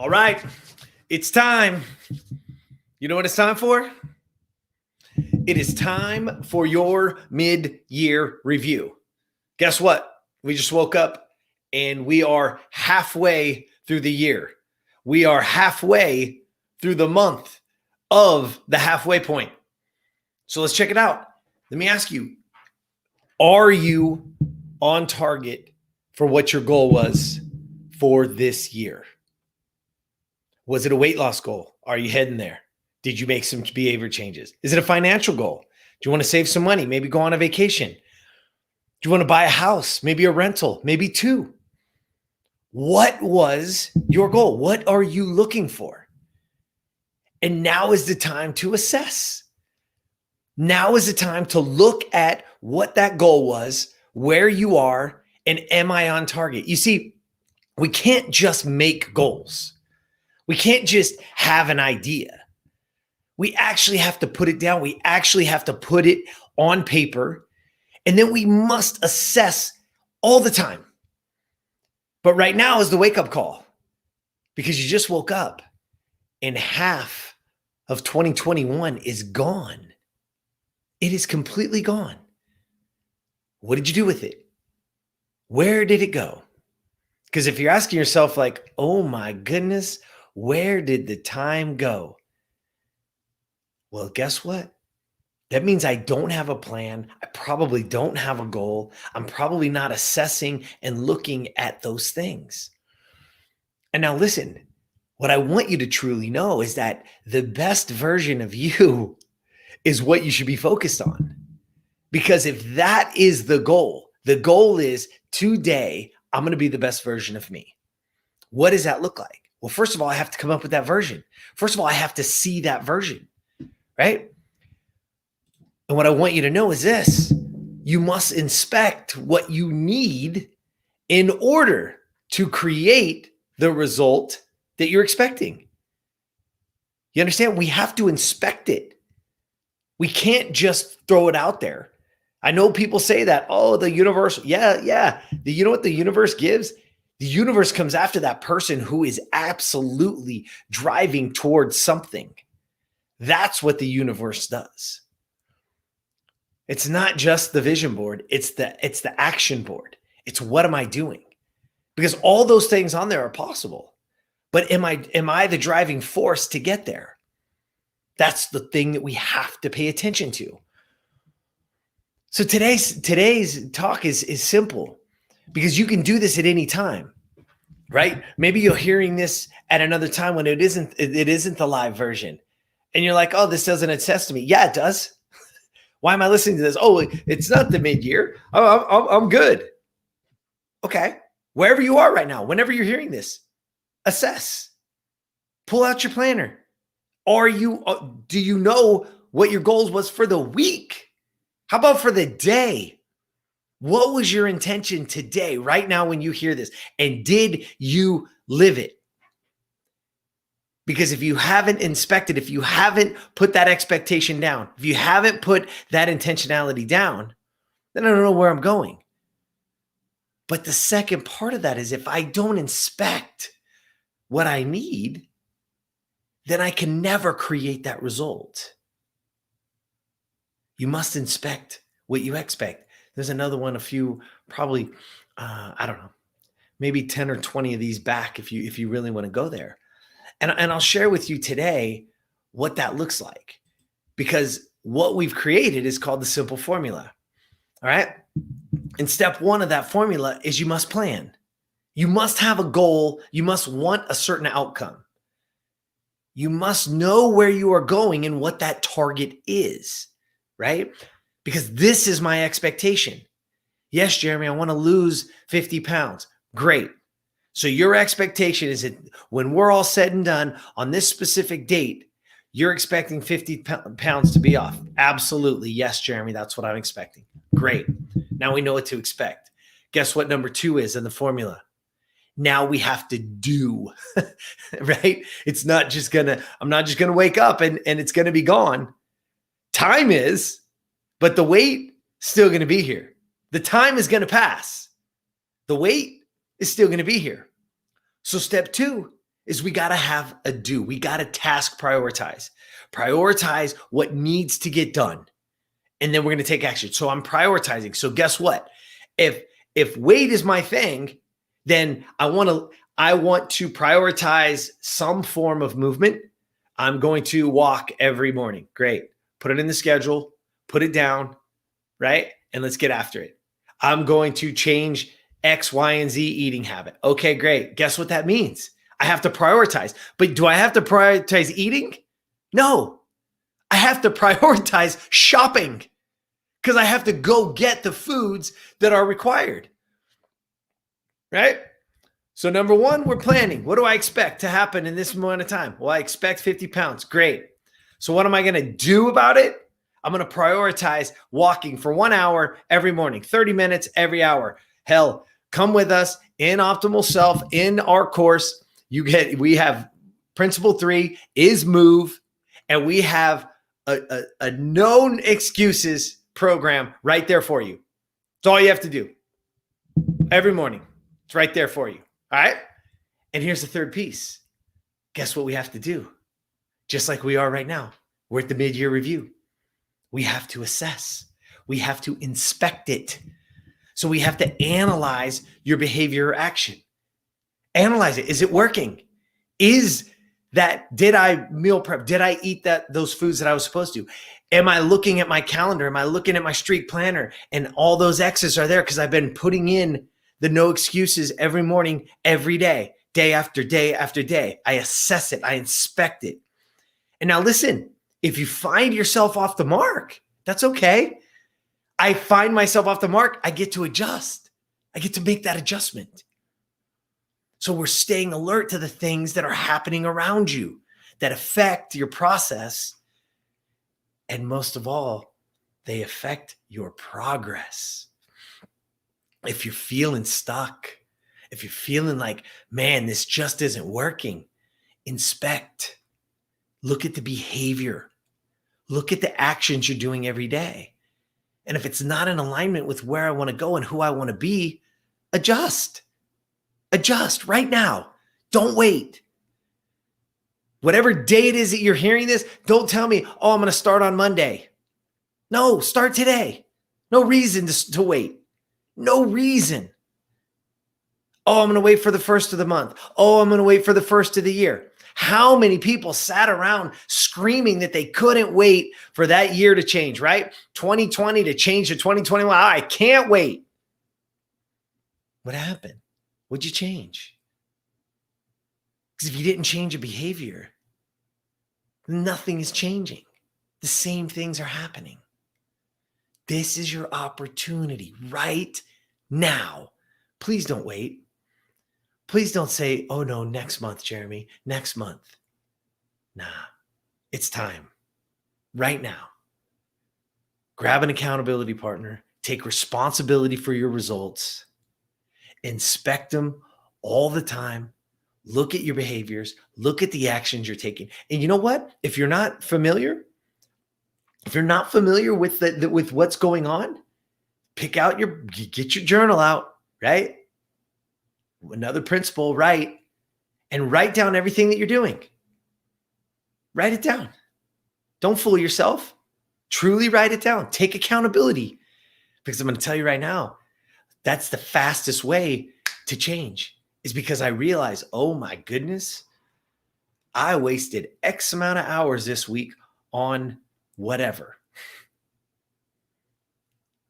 All right, it's time. You know what it's time for? It is time for your mid-year review. Guess what? We just woke up and we are halfway through the year. We are halfway through the month of the halfway point. So let's check it out. Let me ask you, are you on target for what your goal was for this year? Was it a weight loss goal? Are you heading there? Did you make some behavior changes? Is it a financial goal? Do you want to save some money? Maybe go on a vacation? Do you want to buy a house? Maybe a rental? Maybe two? What was your goal? What are you looking for? And now is the time to assess. Now is the time to look at what that goal was, where you are, and am I on target? You see, we can't just make goals. We can't just have an idea. We actually have to put it down. We actually have to put it on paper. And then we must assess all the time. But right now is the wake-up call because you just woke up and half of 2021 is gone. It is completely gone. What did you do with it? Where did it go? Because if you're asking yourself like, oh my goodness, where did the time go? Well, guess what? That means I don't have a plan. I probably don't have a goal. I'm probably not assessing and looking at those things. And now listen, what I want you to truly know is that the best version of you is what you should be focused on. Because if that is the goal is today, I'm going to be the best version of me. What does that look like? Well, first of all, I have to come up with that version. First of all, I have to see that version, right? And what I want you to know is this: you must inspect what you need in order to create the result that you're expecting. You understand? We have to inspect it. We can't just throw it out there. I know people say that, oh, the universe, yeah. You know what the universe gives? The universe comes after that person who is absolutely driving towards something. That's what the universe does. It's not just the vision board. It's the action board. It's what am I doing? Because all those things on there are possible. But am I the driving force to get there? That's the thing that we have to pay attention to. So today's talk is simple because you can do this at any time, right? Maybe you're hearing this at another time when it isn't the live version. And you're like, oh, this doesn't attest to me. Yeah, it does. Why am I listening to this? Oh, it's not the mid-year. Oh, I'm good. Okay. Wherever you are right now, whenever you're hearing this, assess. Pull out your planner. Do you know what your goals was for the week? How about for the day? What was your intention today, right now when you hear this? And did you live it? Because if you haven't inspected, if you haven't put that expectation down, if you haven't put that intentionality down, then I don't know where I'm going. But the second part of that is if I don't inspect what I need, then I can never create that result. You must inspect what you expect. There's another one, probably, I don't know, maybe 10 or 20 of these back if you really want to go there. And I'll share with you today what that looks like, because what we've created is called the simple formula. All right. And step one of that formula is you must plan. You must have a goal. You must want a certain outcome. You must know where you are going and what that target is, right? Because this is my expectation. Yes, Jeremy, I want to lose 50 pounds. Great. So your expectation is that when we're all said and done on this specific date, you're expecting 50 pounds to be off. Absolutely. Yes, Jeremy, that's what I'm expecting. Great. Now we know what to expect. Guess what number 2 is in the formula? Now we have to do, right? I'm not just gonna wake up and it's gonna be gone. Time is, but the weight still gonna be here. The time is gonna pass. The weight is still gonna be here. So step 2 is we got to have a do. We got to task prioritize. Prioritize what needs to get done. And then we're going to take action. So I'm prioritizing. So guess what? If weight is my thing, then I want to prioritize some form of movement. I'm going to walk every morning. Great. Put it in the schedule, put it down, right? And let's get after it. I'm going to change X, Y, and Z eating habit. Okay, great. Guess what that means? I have to prioritize. But do I have to prioritize eating? No. I have to prioritize shopping because I have to go get the foods that are required. Right? So number one, we're planning. What do I expect to happen in this amount of time? Well, I expect 50 pounds. Great. So what am I going to do about it? I'm going to prioritize walking for 1 hour every morning, 30 minutes every hour. Hell, come with us in Optimal Self in our course. We have principle 3 is move, and we have a known excuses program right there for you. It's all you have to do every morning. It's right there for you. All right. And here's the third piece. Guess what we have to do? Just like we are right now. We're at the mid-year review. We have to assess. We have to inspect it. So we have to analyze your behavior or action. Analyze it. Is it working? Did I meal prep? Did I eat those foods that I was supposed to? Am I looking at my calendar? Am I looking at my streak planner? And all those X's are there because I've been putting in the no excuses every morning, every day, day after day after day. I assess it. I inspect it. And now listen, if you find yourself off the mark, that's okay. I find myself off the mark. I get to adjust. I get to make that adjustment. So we're staying alert to the things that are happening around you that affect your process. And most of all, they affect your progress. If you're feeling stuck, if you're feeling like, man, this just isn't working, inspect. Look at the behavior. Look at the actions you're doing every day. And if it's not in alignment with where I want to go and who I want to be, adjust. Adjust right now. Don't wait. Whatever day it is that you're hearing this, don't tell me, oh, I'm going to start on Monday. No, start today. No reason to wait. No reason. Oh, I'm going to wait for the first of the month. Oh, I'm going to wait for the first of the year. How many people sat around screaming that they couldn't wait for that year to change, right? 2020 to change to 2021. I can't wait. What happened? What'd you change? Because if you didn't change your behavior, nothing is changing. The same things are happening. This is your opportunity right now. Please don't wait. Please don't say, oh no, next month, Jeremy, next month. Nah, it's time right now. Grab an accountability partner, take responsibility for your results, inspect them all the time, look at your behaviors, look at the actions you're taking. And you know what? If you're not familiar with with what's going on, get your journal out, right? Another principle, write down everything that you're doing. Write it down. Don't fool yourself. Truly write it down. Take accountability. Because I'm going to tell you right now, that's the fastest way to change, is because I realize, oh my goodness, I wasted X amount of hours this week on whatever.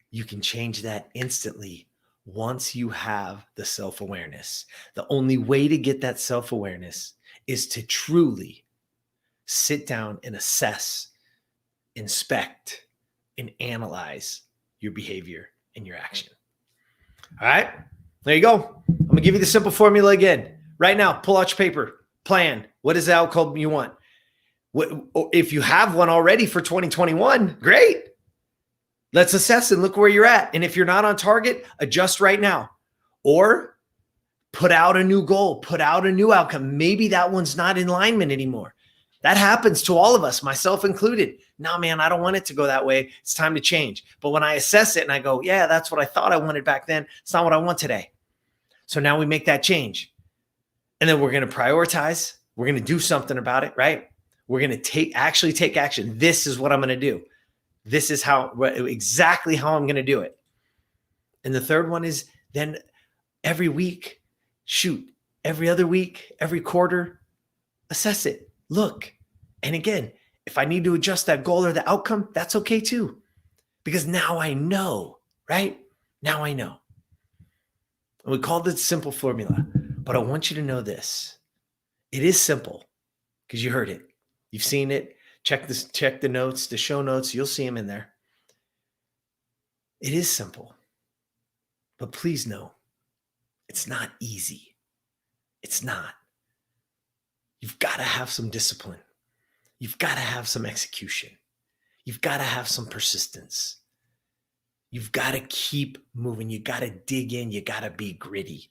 You can change that instantly once you have the self-awareness. The only way to get that self-awareness is to truly sit down and assess, inspect, and analyze your behavior and your action. All right, there you go. I'm going to give you the simple formula again. Right now, pull out your paper, plan. What is the outcome you want? If you have one already for 2021, great. Let's assess and look where you're at. And if you're not on target, adjust right now. Or put out a new goal, put out a new outcome. Maybe that one's not in alignment anymore. That happens to all of us, myself included. No, man, I don't want it to go that way. It's time to change. But when I assess it and I go, yeah, that's what I thought I wanted back then. It's not what I want today. So now we make that change. And then we're going to prioritize. We're going to do something about it, right? We're going to actually take action. This is what I'm going to do. This is exactly how I'm going to do it. And the third one is then every week, every other week, every quarter, assess it, look. And again, if I need to adjust that goal or the outcome, that's okay too. Because now I know, right? Now I know. And we called it simple formula, but I want you to know this. It is simple because you heard it. You've seen it. Check the notes, the show notes. You'll see them in there. It is simple, but please know it's not easy. It's not. You've got to have some discipline. You've got to have some execution. You've got to have some persistence. You've got to keep moving. You got to dig in. You got to be gritty.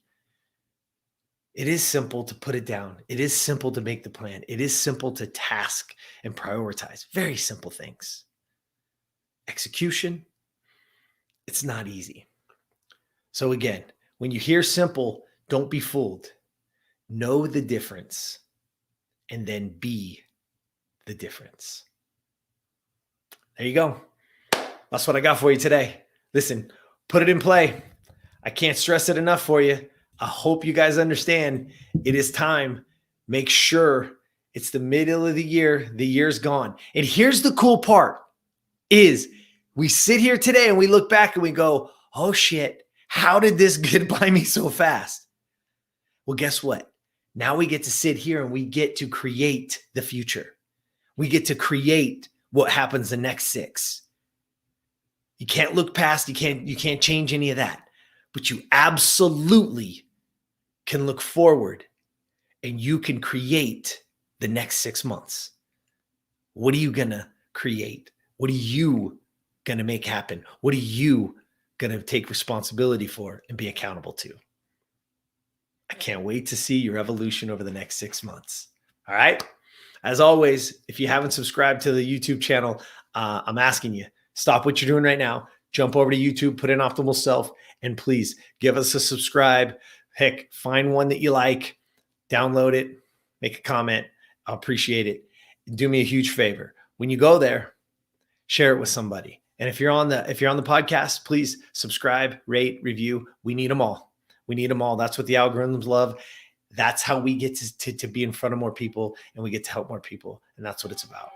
It is simple to put it down. It is simple to make the plan. It is simple to task and prioritize. Very simple things. Execution, it's not easy. So again, when you hear simple, don't be fooled. Know the difference and then be the difference. There you go. That's what I got for you today. Listen, put it in play. I can't stress it enough for you. I hope you guys understand it is time. Make sure it's the middle of the year. The year's gone. And here's the cool part is we sit here today and we look back and we go, oh shit, how did this get by me so fast? Well, guess what? Now we get to sit here and we get to create the future. We get to create what happens the next 6. You can't look past, you can't change any of that. But you absolutely can look forward and you can create the next 6 months. What are you going to create? What are you going to make happen? What are you going to take responsibility for and be accountable to? I can't wait to see your evolution over the next 6 months. All right. As always, if you haven't subscribed to the YouTube channel, I'm asking you, stop what you're doing right now. Jump over to YouTube, put in Optimal Self, and please give us a subscribe. Heck, find one that you like, download it, make a comment. I'll appreciate it. Do me a huge favor. When you go there, share it with somebody. And if you're on the podcast, please subscribe, rate, review. We need them all. We need them all. That's what the algorithms love. That's how we get to be in front of more people and we get to help more people. And that's what it's about,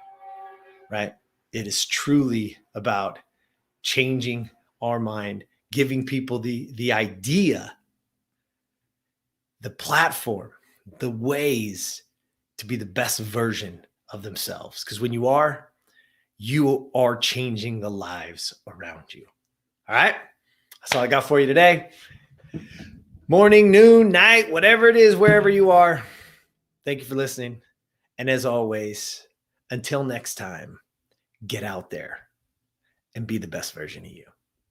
right? It is truly about changing our mind, giving people the idea, the platform, the ways to be the best version of themselves. Because when you are changing the lives around you. All right. That's all I got for you today. Morning, noon, night, whatever it is, wherever you are. Thank you for listening. And as always, until next time, get out there and be the best version of you.